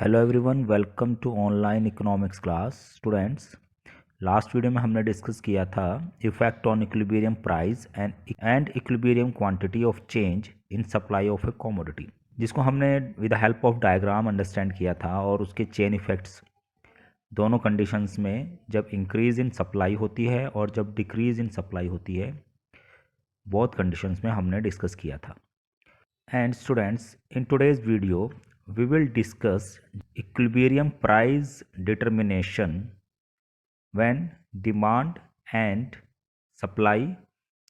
Hello everyone, welcome to online economics class. Students, last video में हमने discuss किया था effect on equilibrium price and equilibrium quantity of change in supply of a commodity, जिसको हमने with the help of diagram understand किया था। और उसके चेन इफेक्ट्स दोनों कंडीशंस में, जब इंक्रीज इन सप्लाई होती है और जब डिक्रीज इन सप्लाई होती है, बोथ कंडीशंस में हमने डिस्कस किया था। And students, in today's video, we will discuss equilibrium price determination when demand and supply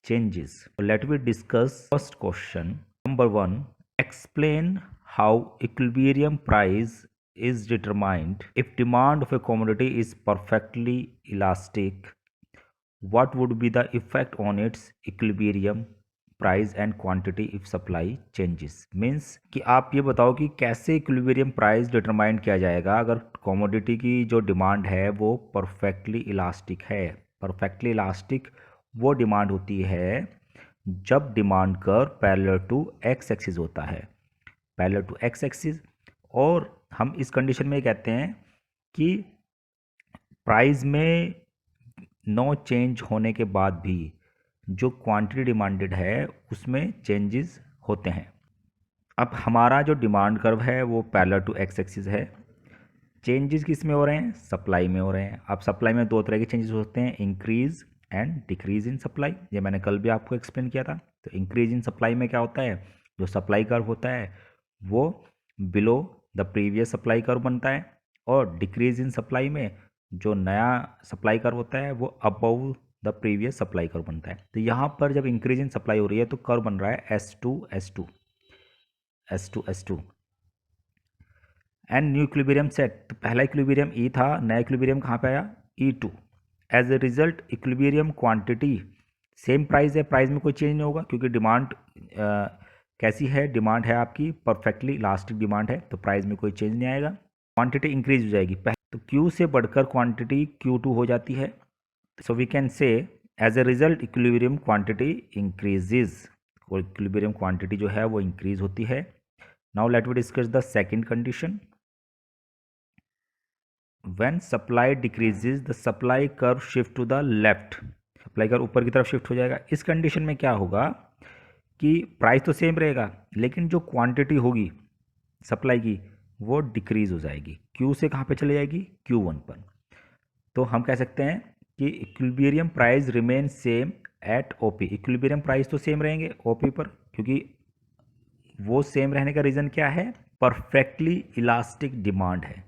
changes. So let me discuss first question. Number one, explain how equilibrium price is determined. If demand of a commodity is perfectly elastic, what would be the effect on its equilibrium price and quantity if supply changes. Means कि आप ये बताओ कि कैसे equilibrium price determine किया जाएगा अगर commodity की जो डिमांड है वो परफेक्टली इलास्टिक है। परफेक्टली इलास्टिक वो डिमांड होती है जब demand curve parallel to X axis होता है, पैरेलल टू एक्स एक्सिस। और हम इस कंडीशन में कहते हैं कि प्राइस में नो चेंज होने के बाद भी जो क्वांटिटी डिमांडेड है उसमें चेंजेस होते हैं। अब हमारा जो डिमांड कर्व है वो पैरेलल टू एक्स एक्सिस है। चेंजेस किस में हो रहे हैं? सप्लाई में हो रहे हैं। अब सप्लाई में दो तरह के चेंजेस होते हैं, increase and decrease in supply. ये मैंने कल भी आपको एक्सप्लेन किया था। तो इंक्रीज इन सप्लाई में क्या होता है, जो सप्लाई कर्व होता है वो below the previous supply curve बनता है, और डिक्रीज इन सप्लाई में जो नया सप्लाई कर्व होता है वो above the previous supply curve बनता है। तो यहाँ पर जब इंक्रीज इन सप्लाई हो रही है तो कर्व बन रहा है S2 S2 S2 S2 and new equilibrium set. तो पहला इक्विलिब्रियम E था, नया इक्विलिब्रियम कहाँ पे आया? E2। As a result equilibrium quantity same price है, प्राइस में कोई चेंज नहीं होगा क्योंकि डिमांड कैसी है? डिमांड है आपकी परफेक्टली इलास्टिक डिमांड है, तो प्राइस में कोई चेंज नहीं आएगा। क्वांटिटी इंक्रीज हो जाएगी, तो Q से बढ़कर क्वांटिटी Q2 हो जाती है। So we can say as a result equilibrium quantity increases, और equilibrium quantity जो है वो increase होती है। Now let me discuss the second condition. When supply decreases, the supply curve shift to the left. Supply curve ऊपर की तरफ shift हो जाएगा। इस कंडीशन में क्या होगा कि प्राइस तो सेम रहेगा लेकिन जो क्वांटिटी होगी सप्लाई की वो डिक्रीज हो जाएगी। Q से कहाँ पे चले जाएगी? Q1 पर। तो हम कह सकते हैं कि equilibrium price remain same at OP. Equilibrium price तो सेम रहेंगे ओपी पर, क्योंकि वो सेम रहने का रीज़न क्या है? परफेक्टली इलास्टिक डिमांड है।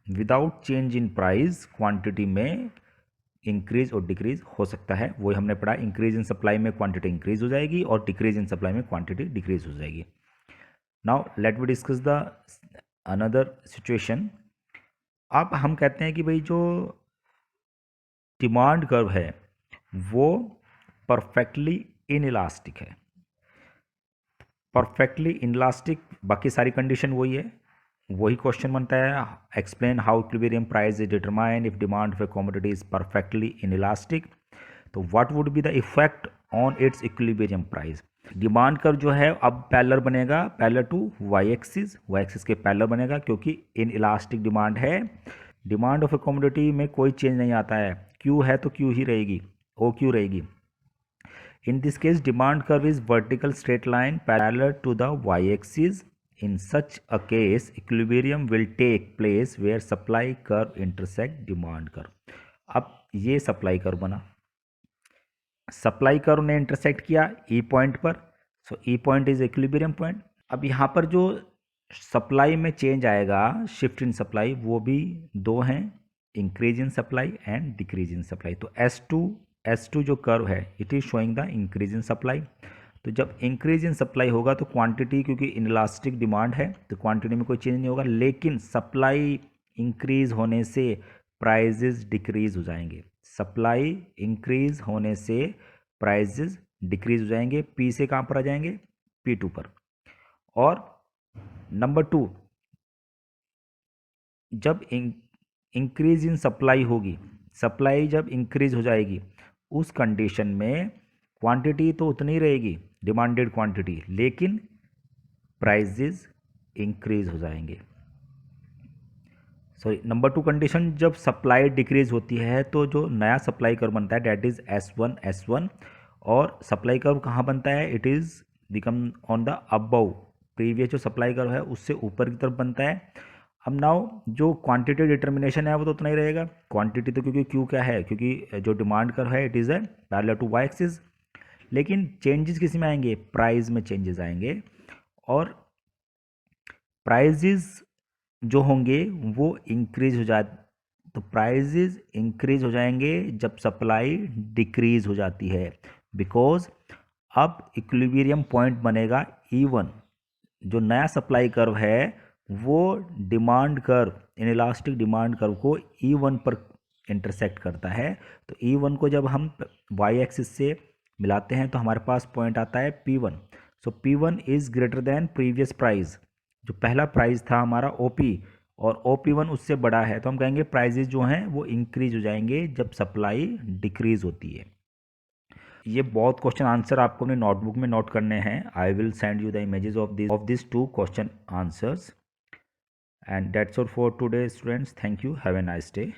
Without change in price quantity में इंक्रीज और डिक्रीज हो सकता है। वही हमने पढ़ा, इंक्रीज इन सप्लाई में क्वांटिटी इंक्रीज हो जाएगी और डिक्रीज इन सप्लाई में क्वांटिटी डिक्रीज हो जाएगी। Now let we discuss the another situation. अब हम कहते हैं कि भाई जो डिमांड कर्व है वो परफेक्टली इनइलास्टिक है। परफेक्टली इनइलास्टिक, बाकी सारी कंडीशन वही है, वही क्वेश्चन बनता है। Explain how equilibrium price is determined if demand of a commodity is perfectly inelastic. तो what would be the effect on its equilibrium price. Demand curve जो है अब पैरेलल बनेगा, पैरेलल टू वाई एक्सिस के parallel बनेगा क्योंकि inelastic demand है। Demand of a commodity में कोई चेंज नहीं आता है, क्यू है तो क्यू ही रहेगी, ओ क्यू रहेगी। In this case, demand curve is vertical straight line parallel to the y-axis. In such a case, equilibrium will take place where supply curve intersect demand curve. अब ये supply curve बना, supply curve ने intersect किया E point पर, so E point is equilibrium point. अब यहाँ पर जो सप्लाई में चेंज आएगा, शिफ्ट इन सप्लाई, वो भी दो हैं, increase in supply and decrease in supply. तो S2 जो कर्व है it is showing the increase in supply. तो जब इंक्रीज इन सप्लाई होगा तो क्वांटिटी, क्योंकि इनइलास्टिक डिमांड है तो क्वांटिटी में कोई चेंज नहीं होगा, लेकिन सप्लाई इंक्रीज होने से प्राइजेज डिक्रीज हो जाएंगे। सप्लाई इंक्रीज होने से प्राइजेज डिक्रीज हो जाएंगे। पी से कहाँ पर आ जाएंगे? P2 पर। और नंबर 2, जब इंक्रीज इन सप्लाई होगी, सप्लाई जब इंक्रीज हो जाएगी उस कंडीशन में क्वांटिटी तो उतनी रहेगी डिमांडेड क्वांटिटी, लेकिन प्राइजेज इंक्रीज हो जाएंगे। सॉरी नंबर 2 कंडीशन, जब सप्लाई डिक्रीज होती है तो जो नया सप्लाई कर्व बनता है डैट इज S1 और सप्लाई कर्व कहाँ बनता है, it is become on the above, previous जो सप्लाई कर्व है उससे ऊपर की तरफ बनता है। अब नाउ जो क्वांटिटी डिटर्मिनेशन है वो तो उतना ही रहेगा, क्वांटिटी तो क्योंकि क्यू क्या है, क्योंकि जो डिमांड कर्व है it is a parallel to Y axis, लेकिन चेंजेस किस में आएंगे, प्राइस में चेंजेस आएंगे, और प्राइजेज जो होंगे वो इंक्रीज हो जा, तो प्राइजेज इंक्रीज हो जाएंगे जब सप्लाई डिक्रीज हो जाती है, बिकॉज अब इक्विलिब्रियम पॉइंट बनेगा E1, जो नया सप्लाई कर्व है वो demand curve, inelastic demand curve को E1 पर इंटरसेक्ट करता है। तो E1 को जब हम वाई एक्सिस से मिलाते हैं तो हमारे पास पॉइंट आता है P1। So P1 is greater than previous price, जो पहला प्राइस था हमारा OP और OP1 उससे बड़ा है, तो हम कहेंगे प्राइजेज जो हैं वो इंक्रीज हो जाएंगे जब सप्लाई डिक्रीज होती है। ये बहुत क्वेश्चन आंसर आपको अपने नोटबुक में नोट करने हैं। I will send you the images of this 2 question answers, and that's all for today students. Thank you, have a nice day.